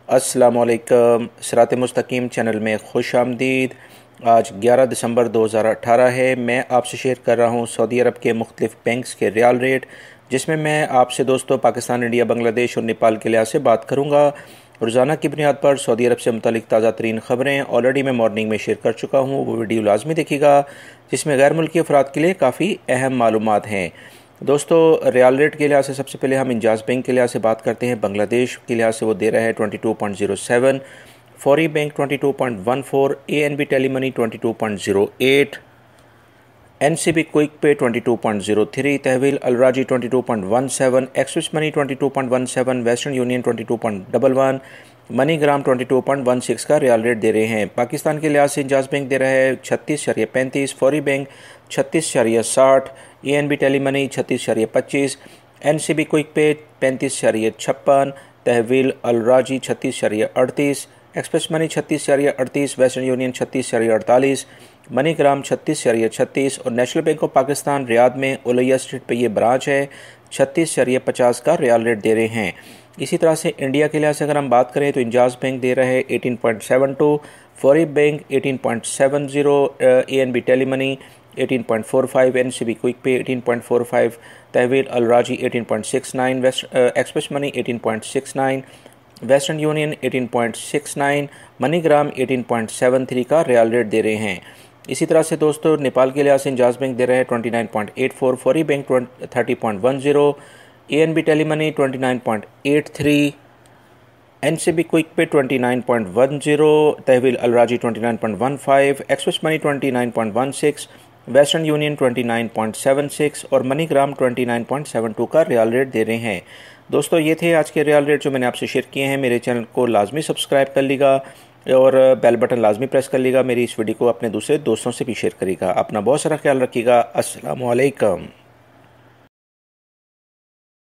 अस्सलामुअलैकुम। सिरात मुस्तकीम चैनल में खुश आमदीद। आज 11 दिसंबर 2018 है। मैं आपसे शेयर कर रहा हूँ सऊदी अरब के मुख्तलिफ बैंक्स के रियाल रेट, जिसमें मैं आपसे दोस्तों पाकिस्तान, इंडिया, बांग्लादेश और नेपाल के लिहाज से बात करूँगा। रोज़ाना की बुनियाद पर सऊदी अरब से मुतालिक ताज़ा तरीन ख़बरें ऑलरेडी मैं मॉर्निंग में शेयर कर चुका हूँ, वो वीडियो लाजमी देखिएगा, जिसमें गैर मुल्की अफराद के लिए काफ़ी अहम मालूमात हैं। दोस्तों, रियाल रेट के लिहाज से सबसे पहले हम इंजाज़ बैंक के लिहाज से बात करते हैं। बांग्लादेश के लिहाज से वो दे रहा है 22.07, Fawri bank 22.14, ANB Telemoney 22.08, NCB quick pay 22.03, Tahweel Alrajhi 22.17, express money 22.17, वेस्टर्न यूनियन 22.11, मनीग्राम 22.16 का रियाल रेट दे रहे हैं। पाकिस्तान के लिहाज से इंजाज़ बैंक दे रहा है 36.35, Fawri bank 36.60, ANB Telemoney 36.25, NCB quick pay 35.56, Tahweel Alrajhi 36.38, express money 36.38, वेस्टर्न यूनियन 36.48, मनीग्राम 36.36 और national bank of Pakistan Riyadh में उलैया स्ट्रीट पे ये ब्रांच है 36.50 का रियाल रेट दे रहे हैं। इसी तरह से इंडिया के लिहाज से अगर हम बात करें तो इंजाज़ बैंक दे रहा है 18.72, Fawri bank 18.70, ANB Telemoney 18.45, NCB quick pay 18.45, Tahweel Alrajhi 18.69, express money 18.69, वेस्टर्न यूनियन 18.69, मनीग्राम 18.73 का रियाल रेट दे रहे हैं। इसी तरह से दोस्तों नेपाल के लिहाज से इंजाज़ बैंक दे रहे हैं 29.84, Fawri bank 30.10, ANB Telemoney 29.83, NCB quick pay 29.10, Tahweel Alrajhi 29.15, express money 29.16, वेस्टर्न यूनियन 29.76 और मनीग्राम 29.72 का रियाल रेट दे रहे हैं। दोस्तों, ये थे आज के रियाल रेट जो मैंने आपसे शेयर किए हैं। मेरे चैनल को लाजमी सब्सक्राइब कर लीजिएगा और बेल बटन लाजमी प्रेस कर लीजिएगा। मेरी इस वीडियो को अपने दूसरे दोस्तों से भी शेयर करिएगा। अपना बहुत सारा ख्याल रखिएगा। अस्सलामु अलैकुम।